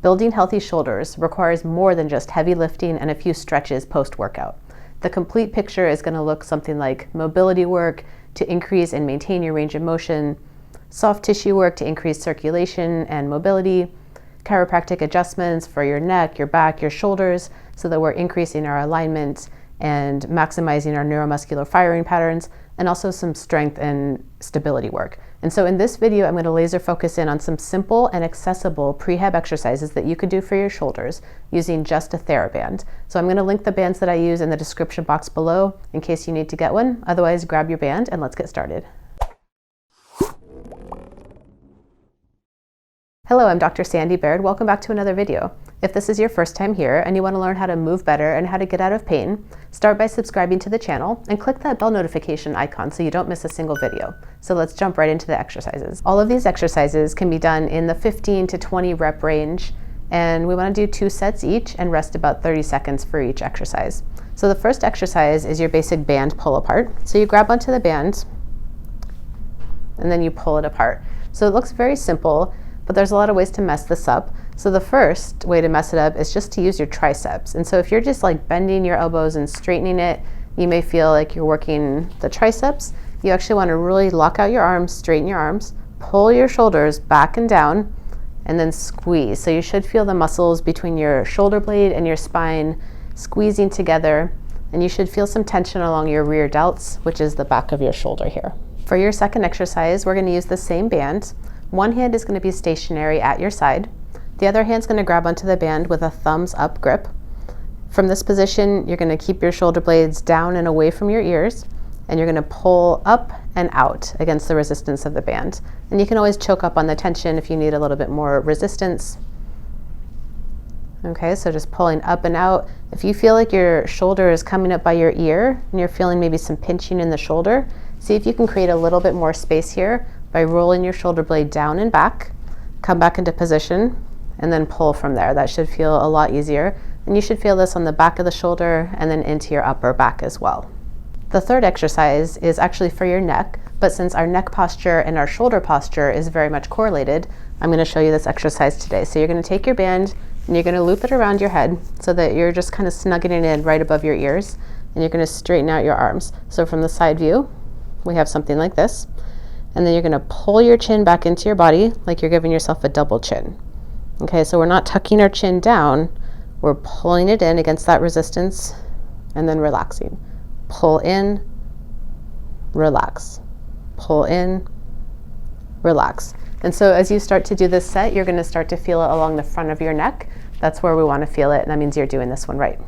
Building healthy shoulders requires more than just heavy lifting and a few stretches post-workout. The complete picture is going to look something like mobility work to increase and maintain your range of motion, soft tissue work to increase circulation and mobility, chiropractic adjustments for your neck, your back, your shoulders, so that we're increasing our alignment and maximizing our neuromuscular firing patterns, and also some strength and stability work. And so in this video, I'm going to laser focus in on some simple and accessible prehab exercises that you could do for your shoulders using just a TheraBand. So I'm going to link the bands that I use in the description box below in case you need to get one. Otherwise, grab your band and let's get started. Hello, I'm Dr. Sandy Baird. Welcome back to another video. If this is your first time here and you want to learn how to move better and how to get out of pain, start by subscribing to the channel and click that bell notification icon so you don't miss a single video. So let's jump right into the exercises. All of these exercises can be done in the 15 to 20 rep range, and we want to do 2 sets each and rest about 30 seconds for each exercise. So the first exercise is your basic band pull apart. So you grab onto the band and then you pull it apart. So it looks very simple, but there's a lot of ways to mess this up. So the first way to mess it up is just to use your triceps. And so if you're just like bending your elbows and straightening it, you may feel like you're working the triceps. You actually want to really lock out your arms, straighten your arms, pull your shoulders back and down, and then squeeze. So you should feel the muscles between your shoulder blade and your spine squeezing together, and you should feel some tension along your rear delts, which is the back of your shoulder here. For your second exercise, we're going to use the same band. One hand is going to be stationary at your side. The other hand's going to grab onto the band with a thumbs up grip. From this position, you're going to keep your shoulder blades down and away from your ears, and you're going to pull up and out against the resistance of the band. And you can always choke up on the tension if you need a little bit more resistance. Okay, so just pulling up and out. If you feel like your shoulder is coming up by your ear and you're feeling maybe some pinching in the shoulder, see if you can create a little bit more space here by rolling your shoulder blade down and back, come back into position, and then pull from there. That should feel a lot easier. And you should feel this on the back of the shoulder and then into your upper back as well. The third exercise is actually for your neck, but since our neck posture and our shoulder posture is very much correlated, I'm going to show you this exercise today. So you're going to take your band and you're going to loop it around your head so that you're just kind of snugging it in right above your ears, and you're going to straighten out your arms. So from the side view, we have something like this. And then you're going to pull your chin back into your body like you're giving yourself a double chin. Okay, so we're not tucking our chin down, we're pulling it in against that resistance and then relaxing. Pull in, relax. Pull in, relax. And so as you start to do this set, you're going to start to feel it along the front of your neck. That's where we want to feel it, and that means you're doing this one right.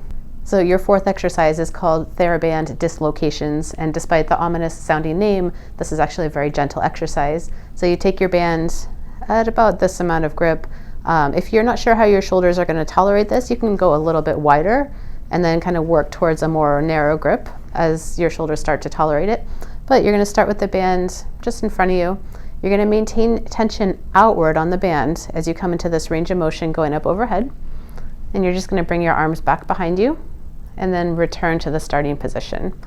So your fourth exercise is called TheraBand dislocations, and despite the ominous sounding name, this is actually a very gentle exercise. So you take your band at about this amount of grip. If you're not sure how your shoulders are going to tolerate this, you can go a little bit wider and then kind of work towards a more narrow grip as your shoulders start to tolerate it. But you're going to start with the band just in front of you. You're going to maintain tension outward on the band as you come into this range of motion going up overhead. And you're just going to bring your arms back behind you and then return to the starting position.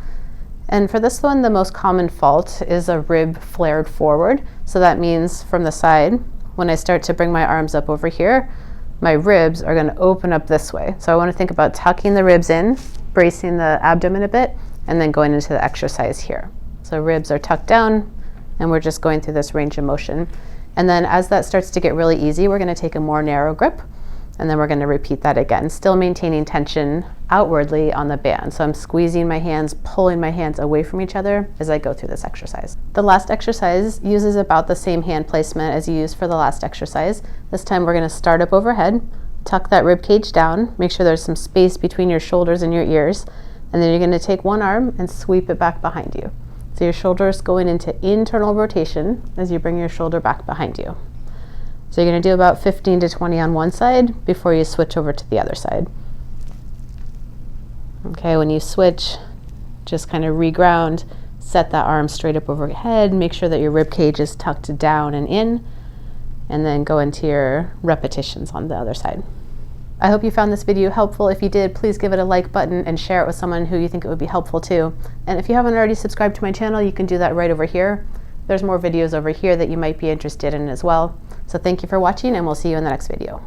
And for this one, the most common fault is a rib flared forward. So that means from the side, when I start to bring my arms up over here, my ribs are going to open up this way. So I want to think about tucking the ribs in, bracing the abdomen a bit, and then going into the exercise here. So ribs are tucked down, and we're just going through this range of motion. And then as that starts to get really easy, we're going to take a more narrow grip, and then we're going to repeat that again, still maintaining tension outwardly on the band. So I'm squeezing my hands, pulling my hands away from each other as I go through this exercise. The last exercise uses about the same hand placement as you used for the last exercise. This time we're going to start up overhead, tuck that rib cage down, make sure there's some space between your shoulders and your ears, and then you're going to take one arm and sweep it back behind you. So your shoulders going into internal rotation as you bring your shoulder back behind you. So you're going to do about 15 to 20 on one side before you switch over to the other side. Okay, when you switch, just kind of reground, set that arm straight up overhead, make sure that your rib cage is tucked down and in, and then go into your repetitions on the other side. I hope you found this video helpful. If you did, please give it a like button and share it with someone who you think it would be helpful too. And if you haven't already subscribed to my channel, you can do that right over here. There's more videos over here that you might be interested in as well. So thank you for watching, and we'll see you in the next video.